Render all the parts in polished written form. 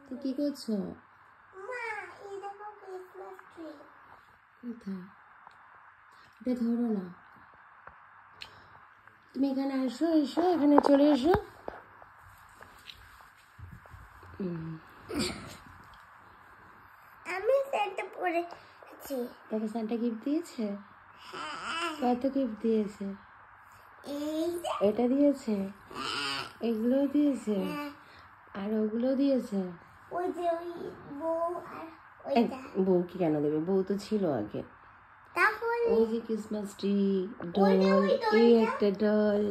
তো কি করছো? মা এই দেখো ক্রিসমাস ট্রি। কোথায়? এটা ধরো না, তুমি এখানে এসো, এসো এখানে চলে এসো। আমি সেটা পড়েছি। তোকে সান্টা গিফট দিয়েছে? কত গিফট দিয়েছে? এটা দিয়েছে, এগুলো দিয়েছে, আর ওগুলো দিয়েছে। ওই যে ওই বউ আর ওইটা। বউ কি কেন দেবে? বউ তো ছিল আগে। তাহলে ওই যে ক্রিসমাস ট্রি, ডল, এই একটা ডল,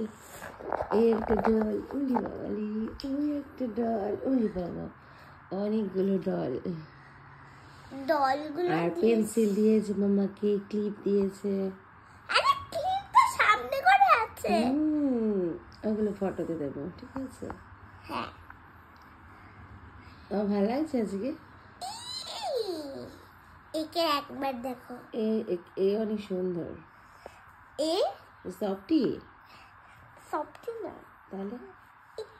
এই একটা ডল, উলি বাবালি, ওই একটা ডল, উলি বাবা, অনেকগুলো ডল। ডলগুলো আর পেন্সিল দিয়েছে মামাকে, ক্লিপ দিয়েছে। আরে ক্লিপ তো সামনে করে আছে। ওগুলো ফটোতে দেবো, ঠিক আছে? হ্যাঁ। আমার ভালো লাগছে আজকে। একে একবার দেখো। এ অনেক সুন্দর। এ সফটি? সফটি না, তাহলে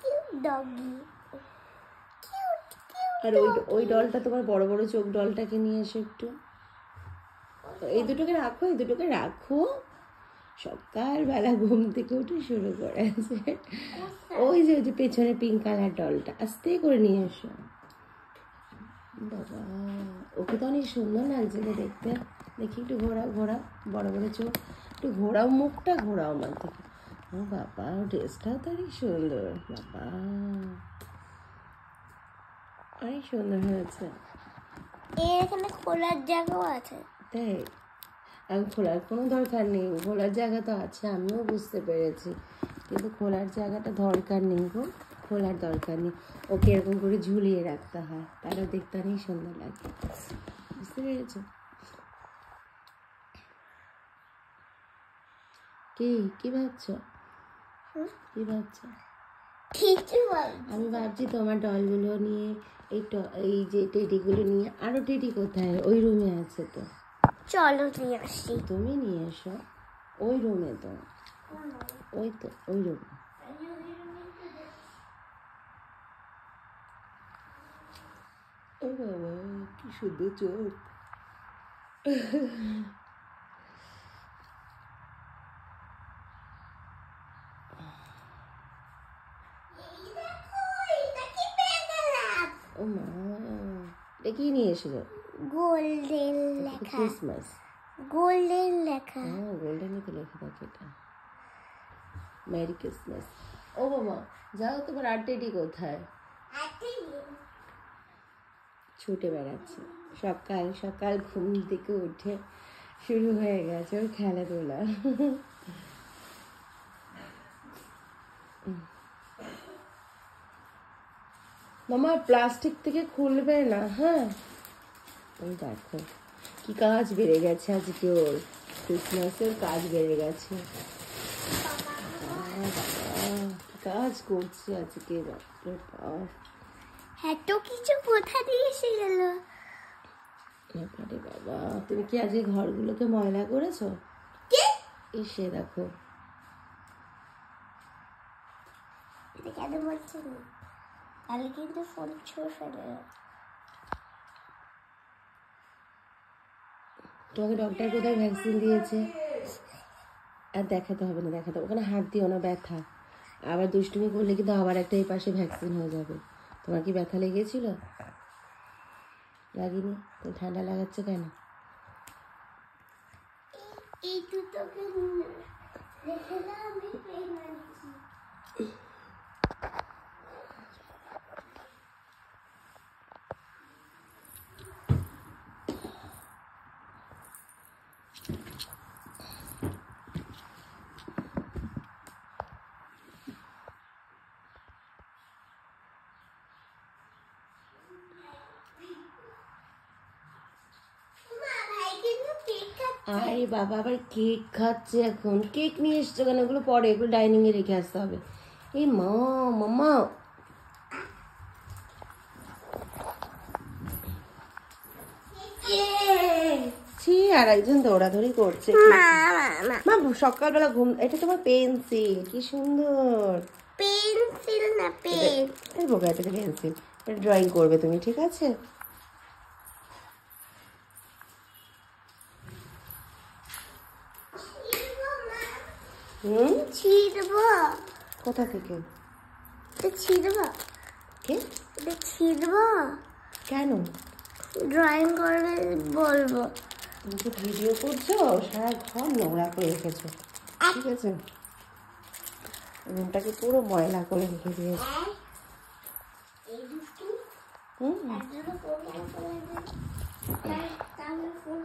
কিউট ডগি। Cute cute. আর ওই ডলটা, তোমার বড় বড় চোখ ডলটাকে নিয়ে এসো একটু। এই দুটোকে রাখো, এই দুটোকে রাখো। সকালবেলা ঘুম থেকে উঠে শুরু করেছে। ওই যে পেছনে পিঙ্ক কালার ডলটা আস্তে করে নিয়ে এসো। বাবা, ওকে তো অনেক সুন্দর লাগছে দেখতে। দেখি একটু ঘোরাও, ঘোরাও, বড় বড় চোখ, একটু ঘোরাও, মুখটা ঘোরাও আমার থেকে। ও বাবা, ড্রেসটাও তো অনেক সুন্দর। বাবা, অনেক সুন্দর হয়েছে। এখানে খোলার জায়গাও আছে। তাই? আমি খোলার কোনো দরকার নেই, খোলার জায়গা তো আছে, আমিও বুঝতে পেরেছি, কিন্তু খোলার জায়গাটা দরকার নেই গো, খোলার দরকার নেই। ওকে এরকম করে ঝুলিয়ে রাখতে হয়, তাহলে দেখতে অনেক সুন্দর লাগে। বুঝতে পেরেছো? কি ভাবছো? কি ভাবছো? কিছু আমি ভাবছি তোমার ডলগুলো নিয়ে, এই যে টেডিগুলো নিয়ে। আরো টেডি কোথায়? ওই রুমে আছে তো। চলো নিয়ে আসি। তুমি নিয়ে এসো, ওই রুমে তো, ওই তো ওই রুমে। ও বাবা, কি সুন্দর চোখ। ও মা, এটা কি নিয়ে এসেছো? গোল্ডেন লেখা। ক্রিসমাস। গোল্ডেন লেখা। হ্যাঁ, গোল্ডেনে তো লেখা থাকে এটা। Merry Christmas. ও বাবা, যাও, তোমার আর টেডি কোথায়? ছুটে বেড়াচ্ছে। সকাল সকাল ঘুম থেকে উঠে শুরু হয়ে গেছে ওর খেলাধুলা। মামা, প্লাস্টিক থেকে খুলবে না, হ্যাঁ? ওই দেখো কি কাজ বেড়ে গেছে আজকে ওর, ক্রিসমাসের কাজ বেড়ে গেছে। কাজ করছে আজকে, বাপরে বাপ। এত কিছু কোথা দিয়ে এসে গেল? আরে বাবা, তুমি কি আজকে ঘরগুলোকে ময়লা করেছো? এসে দেখো। কেন বলছি না, তাহলে কিন্তু ফোন ছুঁড়ে ফেলে। তোমাকে ডক্টর কোথায় ভ্যাকসিন দিয়েছে? আর দেখাতে হবে না, দেখাতে, ওখানে হাত দিও না, ব্যথা। আবার দুষ্টুমি করলে কিন্তু আবার একটা এই পাশে ভ্যাকসিন হয়ে যাবে। তোমার কি ব্যথা লেগেছিল? লাগেনি? তো ঠান্ডা লাগাচ্ছে কেন? এই দুটোকে রেখে দাও, আমি পেন আনছি। আরে বাবা, আবার কেক খাচ্ছে এখন। কেক নিয়ে এসছো কেন? এগুলো পরে, এগুলো ডাইনিং এ রেখে আসতে হবে। এই মা, মামা, আর একজন দৌড়াদৌড়ি করছে। মা, সকালবেলা ঘুম। এটা তোমার পেন্সিল, কি সুন্দর। পেন্সিল না পেন। এই বোকা, এটা পেন্সিল। ড্রয়িং করবে তুমি, ঠিক আছে? হুম, ছিঁড়ে দেবো। কোথা থেকে? এটা ছিঁড়ে দেবো। কে? এটা ছিঁড়ে দেবো। কেন? ড্রয়িং করবে বলবো। তুমি তো ভিডিও করছো, সারা ঘর নোংরা করে রেখেছো, ঠিক আছে? রুমটাকে পুরো ময়লা করে রেখে দিয়েছো। এই দুষ্টু হুম, একজনও ফোন করে তাহলে ফোন